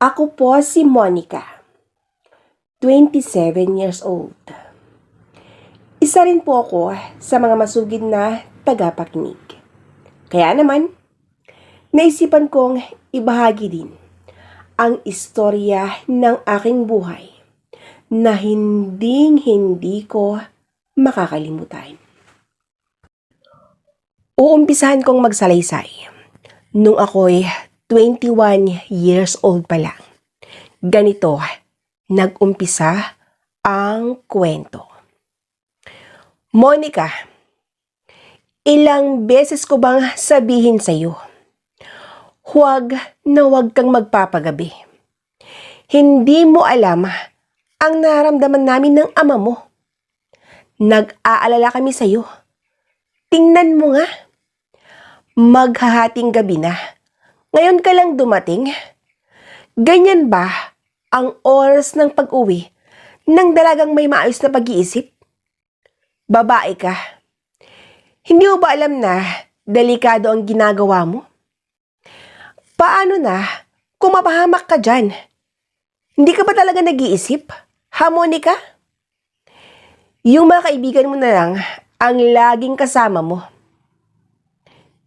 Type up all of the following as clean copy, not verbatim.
Ako po si Monica, 27 years old. Isa rin po ako sa mga masugid na tagapakinig. Kaya naman, naisipan kong ibahagi din ang istorya ng aking buhay na hinding-hindi ko makakalimutan. Uumpisahan kong magsalaysay nung ako'y 21 years old pa lang. Ganito, nag-umpisa ang kwento. Monica, ilang beses ko bang sabihin sa'yo, huwag na huwag kang magpapagabi. Hindi mo alam ang nararamdaman namin ng ama mo. Nag-aalala kami sa'yo. Tingnan mo nga, maghahating gabi na. Ngayon ka lang dumating? Ganyan ba ang oras ng pag-uwi ng dalagang may maayos na pag-iisip? Babae ka. Hindi mo ba alam na delikado ang ginagawa mo? Paano na kung mapahamak ka dyan? Hindi ka ba talaga nag-iisip? Ha, Monica? Yung mga kaibigan mo na lang ang laging kasama mo.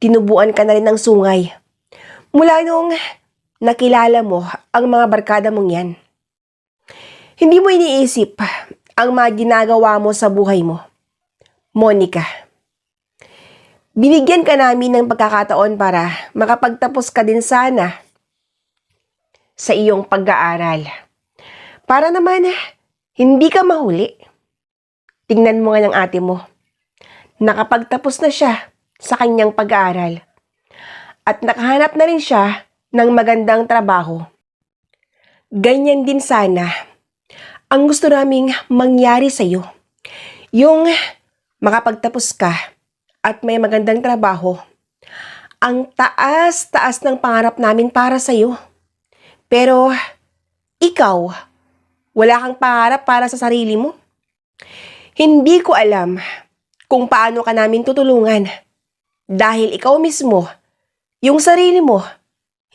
Tinubuan ka na rin ng sungay. Mula nung nakilala mo ang mga barkada mong yan. Hindi mo iniisip ang mga ginagawa mo sa buhay mo. Monica, binigyan ka namin ng pagkakataon para makapagtapos ka din sana sa iyong pag-aaral. Para naman hindi ka mahuli. Tingnan mo nga ng ate mo. Nakapagtapos na siya sa kanyang pag-aaral. At nakahanap na rin siya ng magandang trabaho. Ganyan din sana ang gusto naming mangyari sa iyo. Yung makapagtapos ka at may magandang trabaho. Ang taas-taas ng pangarap namin para sa iyo. Pero ikaw, wala kang pangarap para sa sarili mo. Hindi ko alam kung paano ka namin tutulungan. Dahil ikaw mismo, yung sarili mo,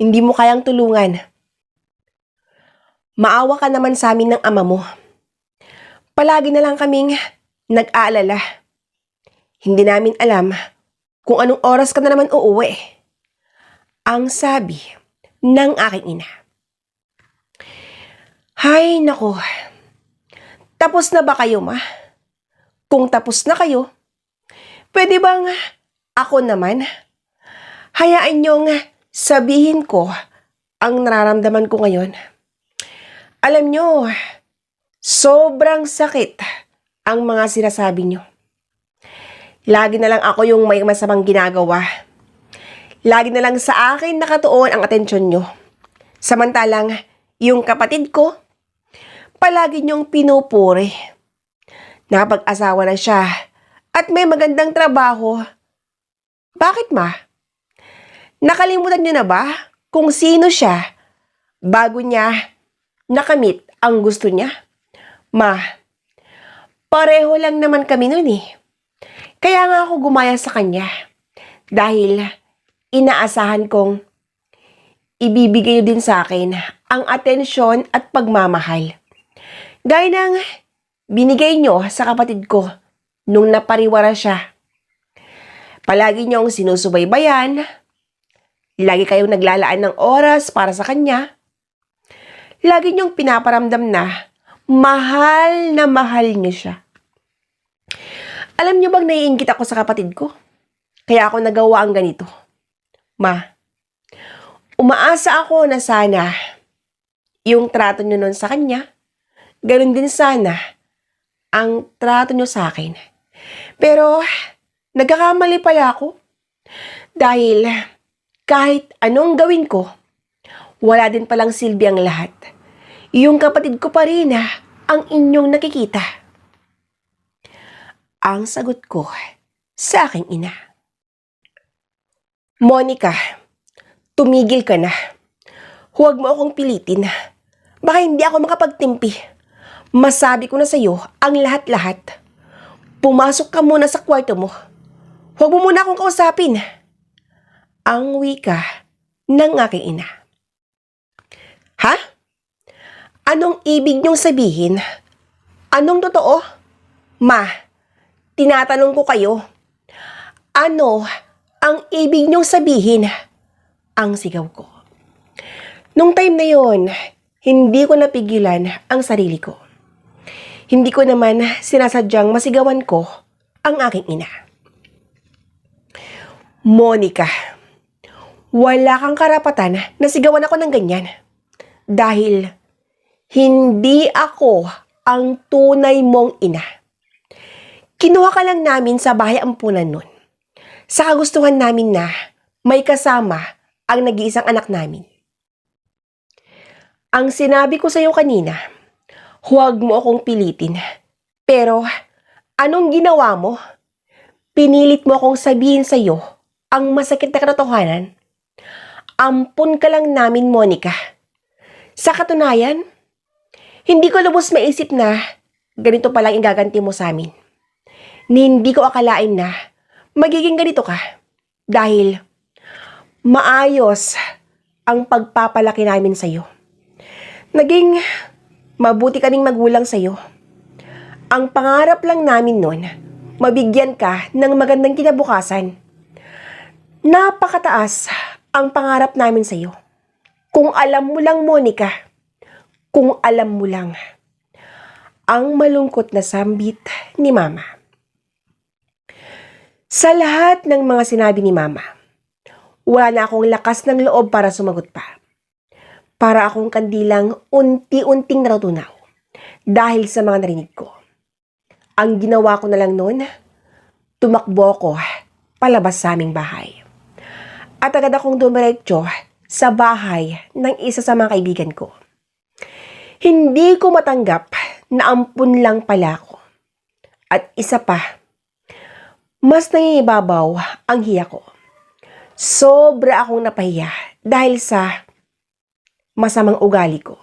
hindi mo kayang tulungan. Maawa ka naman sa amin ng ama mo. Palagi na lang kaming nag-aalala. Hindi namin alam kung anong oras ka na naman uuwi. Ang sabi ng aking ina. Hay nako, tapos na ba kayo, ma? Kung tapos na kayo, pwede bang ako naman? Hayaan niyong sabihin ko ang nararamdaman ko ngayon. Alam niyo, sobrang sakit ang mga sinasabi niyo. Lagi na lang ako yung may masamang ginagawa. Lagi na lang sa akin nakatuon ang atensyon niyo. Samantalang yung kapatid ko, palagi niyong pinupuri. Nakapag-asawa na siya at may magandang trabaho. Bakit, ma? Nakalimutan niyo na ba kung sino siya bago niya nakamit ang gusto niya? Ma, pareho lang naman kami nun eh. Kaya nga ako gumaya sa kanya dahil inaasahan kong ibibigay din sa akin ang atensyon at pagmamahal. Gaya ng binigay niyo sa kapatid ko nung napariwara siya. Palagi niyong sinusubaybayan. Lagi kayong naglalaan ng oras para sa kanya. Lagi niyong pinaparamdam na mahal niyo siya. Alam niyo bang naiinggit ako sa kapatid ko? Kaya ako nagawa ang ganito. Ma, umaasa ako na sana yung trato niyo nun sa kanya, ganun din sana ang trato niyo sa akin. Pero nagkakamali pala ako dahil kahit anong gawin ko, wala din palang silbi ang lahat. Yung kapatid ko pa rin ang inyong nakikita. Ang sagot ko sa aking ina. Monica, tumigil ka na. Huwag mo akong pilitin. Baka hindi ako makapagtimpi. Masabi ko na sa iyo ang lahat-lahat. Pumasok ka muna sa kwarto mo. Huwag mo muna akong kausapin. Ang wika ng aking ina. Ha? Anong ibig niyong sabihin? Anong totoo? Ma, tinatanong ko kayo. Ano ang ibig niyong sabihin? Ang sigaw ko. Nung time na yon, hindi ko napigilan ang sarili ko. Hindi ko naman sinasadyang masigawan ko ang aking ina. Monica, wala kang karapatan na sigawan ako ng ganyan. Dahil hindi ako ang tunay mong ina. Kinuha ka lang namin sa bahay ampunan nun. Sa kagustuhan namin na may kasama ang nag-iisang anak namin. Ang sinabi ko sa iyo kanina, huwag mo akong pilitin. Pero anong ginawa mo? Pinilit mo akong sabihin sa iyo ang masakit na katotohanan. Ampun ka lang namin, Monica. Sa katunayan, hindi ko lubos maisip na ganito palang igaganti mo sa amin. Hindi ko akalain na magiging ganito ka. Dahil maayos ang pagpapalaki namin sa iyo. Naging mabuti kaming magulang sa iyo. Ang pangarap lang namin noon, mabigyan ka ng magandang kinabukasan. Napakataas ang pangarap namin sa iyo. Kung alam mo lang, Monica, kung alam mo lang. Ang malungkot na sambit ni Mama. Sa lahat ng mga sinabi ni Mama, wala na akong lakas ng loob para sumagot pa. Para akong kandilang unti-unting natutunaw dahil sa mga narinig ko. Ang ginawa ko na lang noon, tumakbo ko palabas sa aming bahay. At agad akong dumiretso sa bahay ng isa sa mga kaibigan ko. Hindi ko matanggap na ampun lang pala ako. At isa pa, mas nangingibabaw ang hiya ko. Sobra akong napahiya dahil sa masamang ugali ko.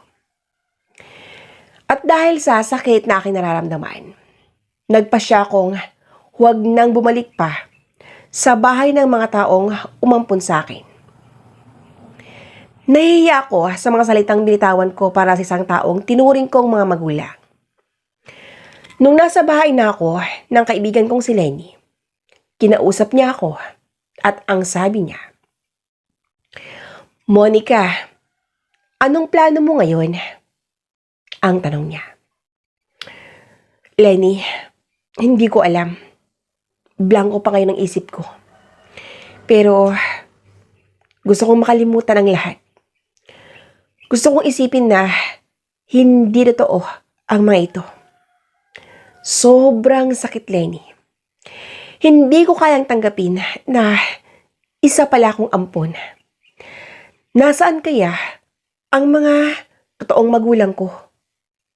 At dahil sa sakit na aking nararamdaman, nagpasya akong huwag nang bumalik pa sa bahay ng mga taong umampun sa akin. Nahihiya ako sa mga salitang binitawan ko para sa isang taong tinuring kong mga magulang. Nung nasa bahay na ako ng kaibigan kong si Lenny, kinausap niya ako at ang sabi niya, Monica, anong plano mo ngayon? Ang tanong niya. Lenny, hindi ko alam. Blanko pa ngayon ang isip ko. Pero gusto kong makalimutan ang lahat. Gusto kong isipin na hindi totoo ang mga ito. Sobrang sakit, Lenny. Hindi ko kayang tanggapin na isa pala akong ampon. Nasaan kaya ang mga totoong magulang ko?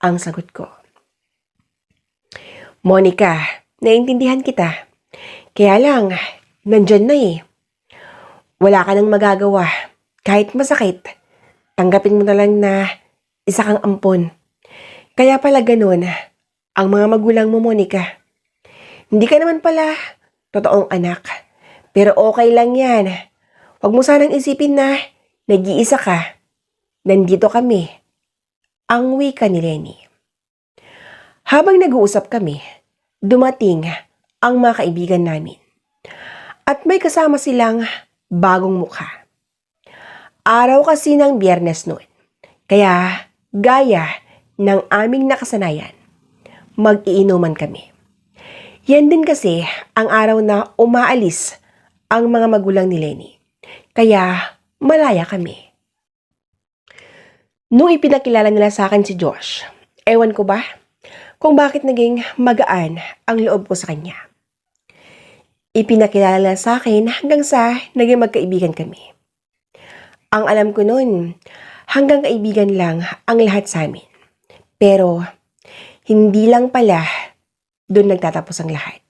Ang sagot ko. Monica, naiintindihan kita. Kaya lang, nandyan na eh. Wala ka nang magagawa. Kahit masakit, tanggapin mo na lang na isa kang ampon. Kaya pala ganun ang mga magulang mo, Monica. Hindi ka naman pala totoong anak. Pero okay lang yan. Huwag mo sanang isipin na nag-iisa ka. Nandito kami. Ang wika ni Lenny. Habang nag-uusap kami, dumating ang mga kaibigan namin. At may kasama silang bagong mukha. Araw kasi ng Biyernes noon. Kaya gaya ng aming nakasanayan, mag-iinuman kami. Yan din kasi ang araw na umaalis ang mga magulang ni Lenny. Kaya malaya kami. Nung ipinakilala nila sa akin si Josh, ewan ko ba kung bakit naging magaan ang loob ko sa kanya. Ipinakilala sa akin hanggang sa naging magkaibigan kami. Ang alam ko noon, hanggang kaibigan lang ang lahat sa amin. Pero hindi lang pala doon nagtatapos ang lahat.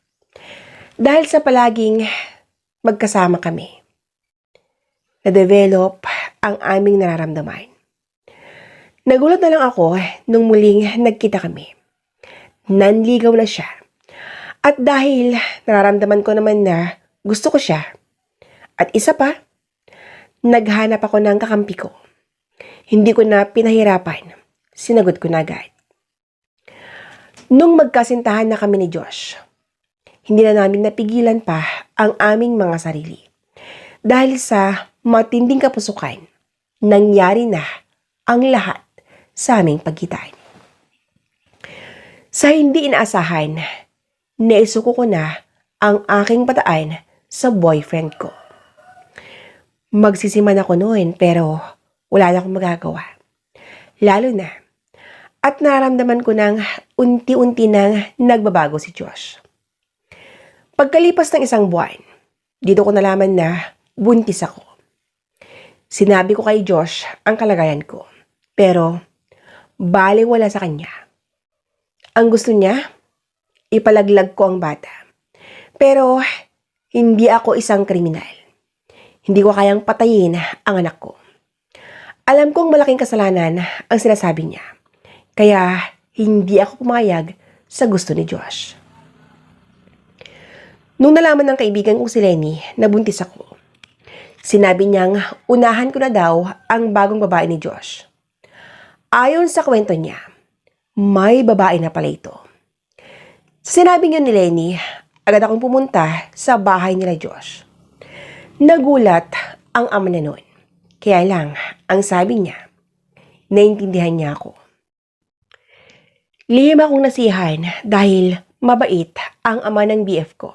Dahil sa palaging magkasama kami, na-develop ang aming nararamdaman. Nagulat na lang ako nung muling nagkita kami. Nanligaw na siya. At dahil nararamdaman ko naman na gusto ko siya. At isa pa, naghanap ako ng kakampi ko. Hindi ko na pinahirapan sinagot ko na agad. Nung magkasintahan na kami ni Josh, hindi na namin napigilan pa ang aming mga sarili. Dahil sa matinding kapusukan, nangyari na ang lahat sa aming pagkitaan. Sa hindi inaasahan, naisuko ko na ang aking bataan sa boyfriend ko. Magsisiman ako noon pero wala na akong magagawa. Lalo na, at naramdaman ko nang unti-unti nang nagbabago si Josh. Pagkalipas ng 1 buwan, dito ko nalaman na buntis ako. Sinabi ko kay Josh ang kalagayan ko, pero balewala sa kanya. Ang gusto niya, ipalaglag ko ang bata. Pero hindi ako isang kriminal. Hindi ko kayang patayin ang anak ko. Alam kong malaking kasalanan ang sinasabi niya. Kaya hindi ako pumayag sa gusto ni Josh. Nung nalaman ng kaibigan kong si Lenny na buntis ako, sinabi niyang unahan ko na daw ang bagong babae ni Josh. Ayon sa kwento niya, may babae na pala ito. Sa sinabing yun ni Lenny, agad akong pumunta sa bahay nila Josh. Nagulat ang ama na noon. Kaya lang, ang sabi niya, naintindihan niya ako. Lihim akong nasihan dahil mabait ang ama ng BF ko.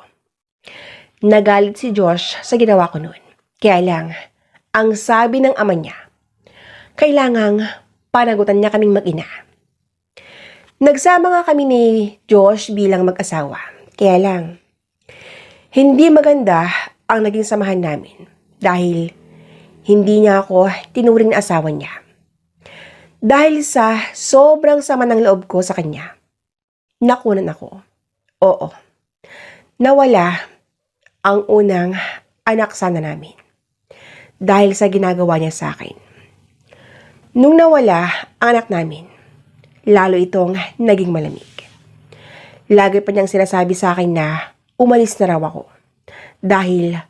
Nagalit si Josh sa ginawa ko noon. Kaya lang, ang sabi ng ama niya, kailangang panagutan niya kaming mag-ina. Nagsama nga kami ni Josh bilang mag-asawa. Kaya lang, hindi maganda ang naging samahan namin dahil hindi niya ako tinuring na asawa niya. Dahil sa sobrang sama ng loob ko sa kanya, nakunan ako. Oo, nawala ang unang anak sana namin dahil sa ginagawa niya sa akin. Nung nawala ang anak namin, lalo itong naging malamig. Lagi pa niyang sinasabi sa akin na umalis na raw ako dahil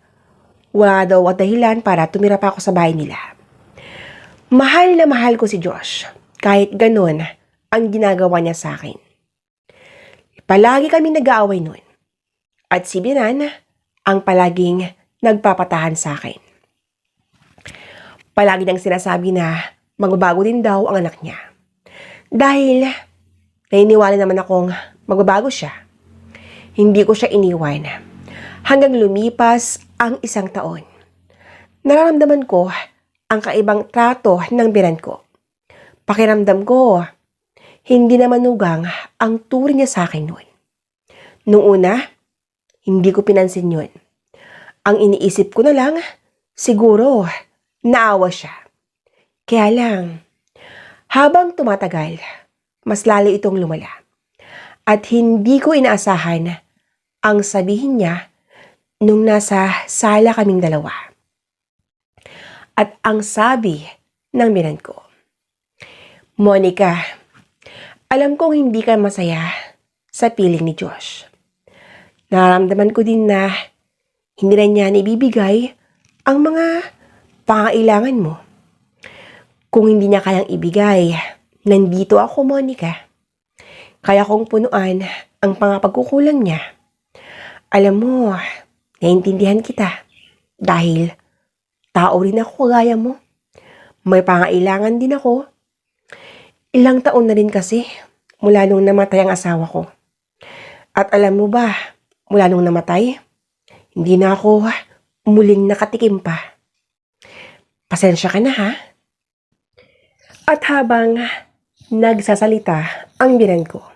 wala daw at dahilan para tumira pa ako sa bahay nila. Mahal na mahal ko si Josh kahit ganun ang ginagawa niya sa akin. Palagi kami nag-aaway noon at si Binan ang palaging nagpapatahan sa akin. Palagi niyang sinasabi na magbabago din daw ang anak niya. Dahil naniniwala naman akong magbabago siya. Hindi ko siya iniwan hanggang lumipas ang 1 taon. Nararamdaman ko ang kaibang trato ng binan ko. Pakiramdam ko, hindi na manugang ang turing niya sa akin noon. Noong una, hindi ko pinansin yun. Ang iniisip ko na lang, siguro, naawa siya. Kaya lang, habang tumatagal, mas lalo itong lumala. At hindi ko inaasahan ang sabihin niya nung nasa sala kaming dalawa. At ang sabi ng binan ko, Monica, alam kong hindi ka masaya sa piling ni Josh. Nararamdaman ko din na hindi na niya ibibigay ang mga pangailangan mo. Kung hindi niya kayang ibigay, nandito ako, Monica. Kaya kong punuan ang pangapagkukulang niya. Alam mo, naiintindihan kita. Dahil tao rin ako kagaya mo. May pangailangan din ako. Ilang taon na rin kasi mula nung namatay ang asawa ko. At alam mo ba, mula nung namatay, hindi na ako muling nakatikim pa. Pasensya ka na ha? At habang nagsasalita ang binan ko,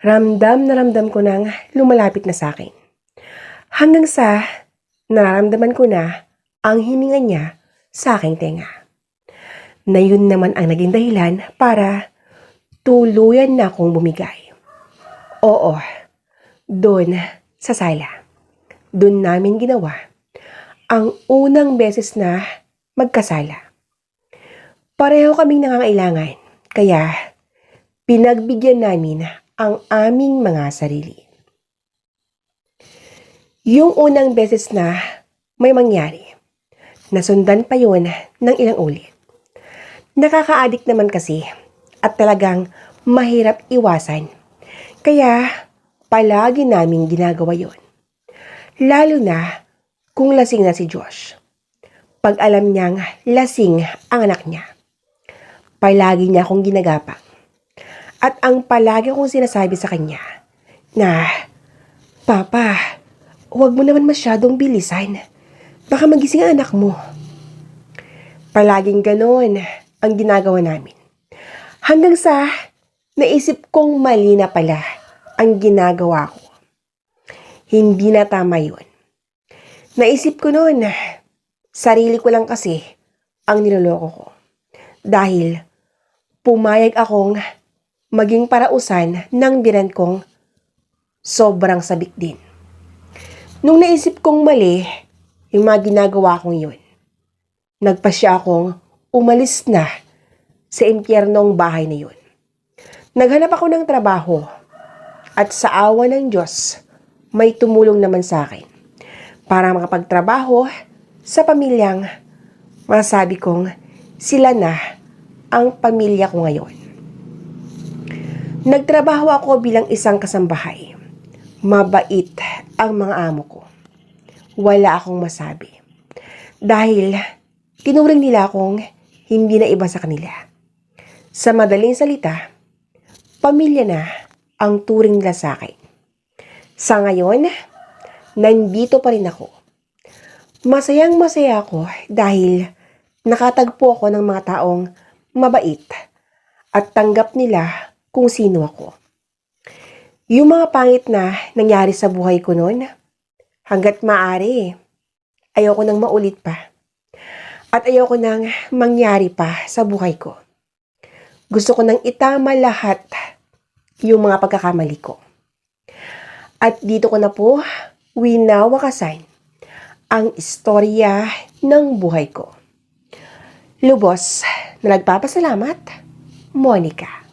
ramdam na ramdam ko nang lumalapit na sa akin. Hanggang sa nararamdaman ko na ang hininga niya sa aking tenga. Na yun naman ang naging dahilan para tuluyan na akong bumigay. Oo, doon sa sala. Doon namin ginawa ang unang beses na magkasala. Pareho kaming nangangailangan, kaya pinagbigyan namin ang aming mga sarili. Yung unang beses na may mangyari, nasundan pa yun ng ilang ulit. Nakaka-addict naman kasi at talagang mahirap iwasan. Kaya palagi namin ginagawa yon. Lalo na kung lasing na si Josh. Pag alam niyang lasing ang anak niya, palagi niya akong ginagapang. At ang palagi kong sinasabi sa kanya na, Papa, huwag mo naman masyadong bilisan. Baka magising ang anak mo. Palaging ganoon ang ginagawa namin. Hanggang sa naisip kong mali na pala ang ginagawa ko. Hindi na tama yun. Naisip ko noon, sarili ko lang kasi ang niloloko ko. Dahil pumayag akong maging parausan ng biran kong sobrang sabik din. Nung naisip kong mali yung mga ginagawa kong yun, nagpasya akong umalis na sa impyernong bahay na yun. Naghanap ako ng trabaho at sa awa ng Diyos, may tumulong naman sa akin para makapagtrabaho sa pamilyang masabi kong sila na ang pamilya ko ngayon. Nagtrabaho ako bilang isang kasambahay. Mabait ang mga amo ko. Wala akong masabi. Dahil tinuring nila akong hindi na iba sa kanila. Sa madaling salita, pamilya na ang turing nila sa akin. Sa ngayon, nandito pa rin ako. Masayang masaya ako dahil nakatagpo ako ng mga taong mabait at tanggap nila kung sino ako. Yung mga pangit na nangyari sa buhay ko noon, hanggat maaari, ayoko nang maulit pa. At ayoko nang mangyari pa sa buhay ko. Gusto ko nang itama lahat yung mga pagkakamali ko. At dito ko na po winawakasan ang istorya ng buhay ko. Lubos na nagpapasalamat, Monica.